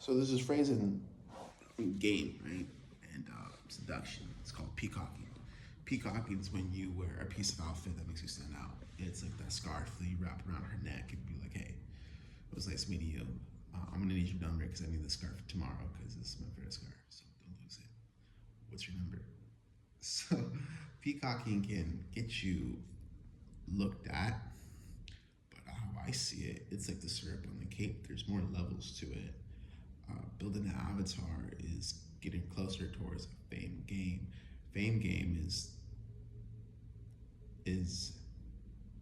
So there's this phrase in game, right? And seduction. It's called peacocking. Peacocking is when you wear a piece of outfit that makes you stand out. It's like that scarf that you wrap around her neck and be like, hey, it was nice meeting you. I'm gonna need your number because I need this scarf tomorrow because this is my favorite scarf. So don't lose it. What's your number? So peacocking can get you looked at, but how I see it, it's like the syrup on the cake. There's more levels to it. Building an avatar is getting closer towards a fame game. Fame game is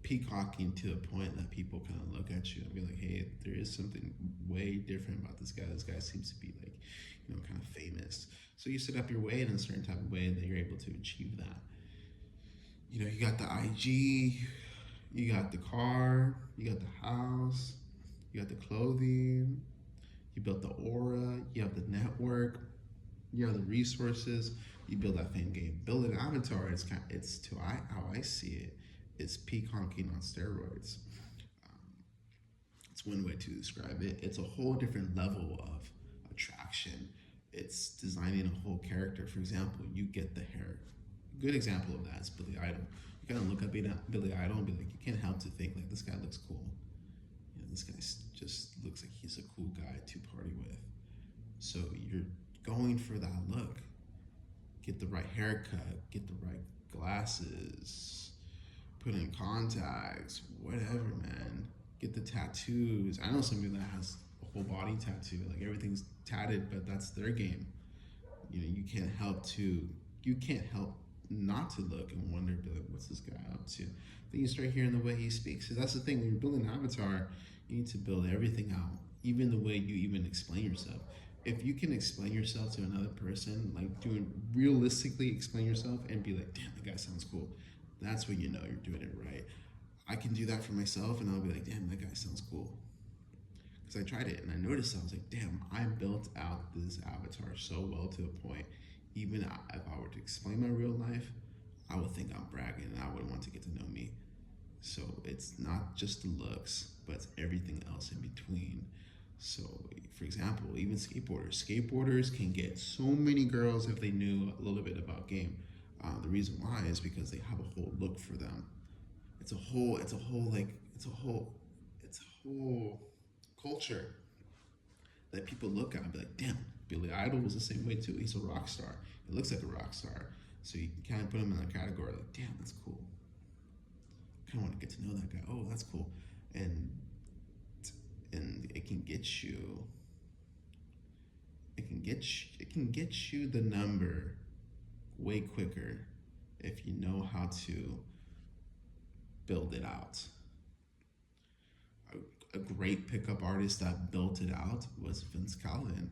peacocking to a point that people kind of look at you and be like, hey, there is something way different about this guy. This guy seems to be like, kind of famous. So you set up your way in a certain type of way that you're able to achieve that. You got the IG, you got the car, you got the house, you got the clothing, you built the aura, you have the network, you have the resources, you build that fame game. Build an avatar, it's to how I see it, is peacocking on steroids. It's one way to describe it. It's a whole different level of attraction. It's designing a whole character. For example, you get the hair. A good example of that is Billy Idol. You kind of look at Billy Idol and be like, you can't help to think like this guy looks cool. This guy just looks like he's a cool guy to party with. So you're going for that look. Get the right haircut, get the right glasses, put in contacts, whatever, man. Get the tattoos. I know somebody that has a whole body tattoo, like everything's tatted, but that's their game. You can't help not to look and wonder, be like, what's this guy up to? Then you start hearing the way he speaks. Because that's the thing, when you're building an avatar, you need to build everything out, even the way you even explain yourself. If you can explain yourself to another person, like doing realistically explain yourself and be like, damn, that guy sounds cool, that's when you know you're doing it right. I can do that for myself and I'll be like, damn, that guy sounds cool. Because I tried it and I noticed, I was like, damn, I built out this avatar so well to a point, even if I were to explain my real life, I would think I'm bragging and I would want to get to know me. So it's not just the looks, but it's everything else in between. So, for example, even skateboarders can get so many girls if they knew a little bit about game. The reason why is because they have a whole look for them. It's a whole culture that people look at and be like, damn, Billy Idol was the same way too. He's a rock star. He looks like a rock star. So you can kind of put him in that category like, damn, that's cool. I kind of want to get to know that guy. Oh, that's cool. And it can get you it can get you the number way quicker if you know how to build it out. A great pickup artist that built it out was Vince Calvin.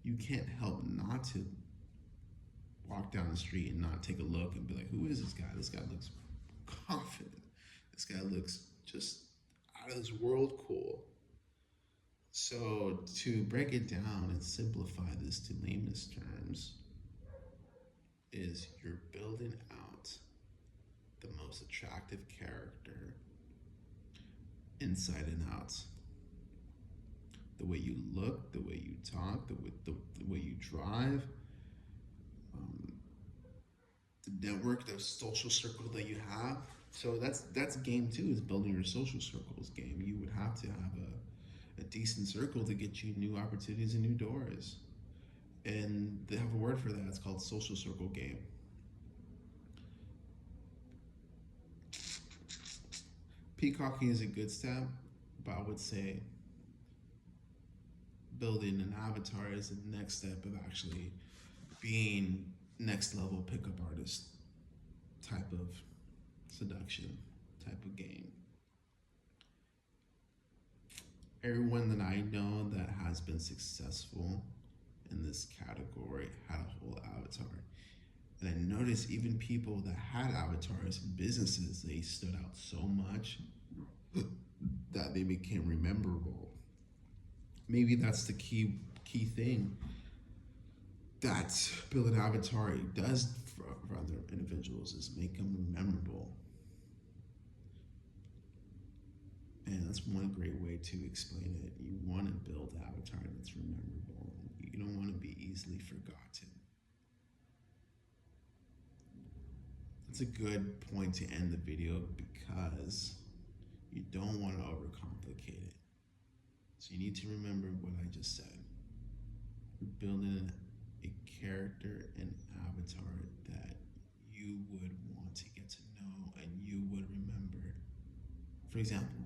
You can't help not to walk down the street and not take a look and be like, who is this guy? This guy looks confident. This guy looks just out of this world cool. So to break it down and simplify this to layman's terms, is you're building out the most attractive character inside and out. The way you look, the way you talk, the way you drive, um, the network, the social circle that you have. So that's game two, is building your social circles game. You would have to have a decent circle to get you new opportunities and new doors. And they have a word for that. It's called social circle game. Peacocking is a good step, but I would say building an avatar is the next step of actually being next level pickup artist type of seduction type of game. Everyone that I know that has been successful in this category had a whole avatar. And I noticed even people that had avatars in businesses, they stood out so much that they became rememberable. Maybe that's the key thing that building avatar does for other individuals, is make them memorable. And that's one great way to explain it. You want to build an avatar that's memorable. easily forgotten. That's a good point to end the video because you don't want to overcomplicate it. So you need to remember what I just said. You're building a character and avatar that you would want to get to know and you would remember. For example,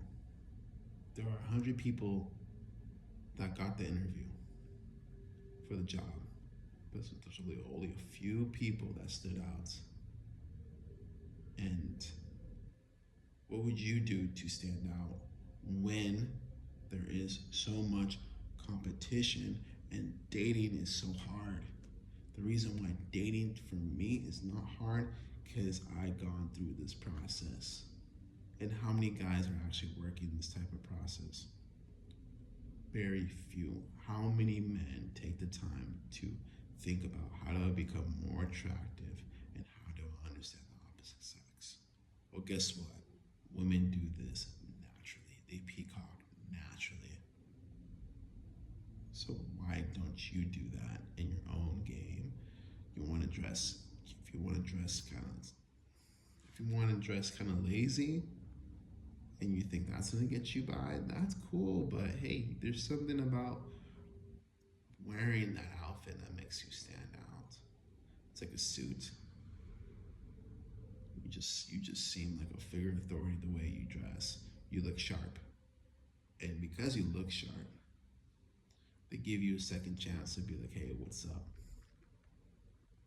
there are 100 people that got the interview for the job, but there's really only a few people that stood out. And what would you do to stand out when there is so much competition and dating is so hard? The reason why dating for me is not hard because I've gone through this process. And how many guys are actually working this type of process? Very few. How many men take the time to think about how do I become more attractive and how do I understand the opposite sex? Well, guess what? Women do this naturally. They peacock naturally. So why don't you do that in your own game? You want to dress. If you want to dress kind of, if you want to dress kind of lazy, and you think that's gonna get you by, that's cool. But hey, there's something about wearing that outfit that makes you stand out. It's like a suit. You just seem like a figure of authority the way you dress. You look sharp, and because you look sharp, they give you a second chance to be like, hey, what's up?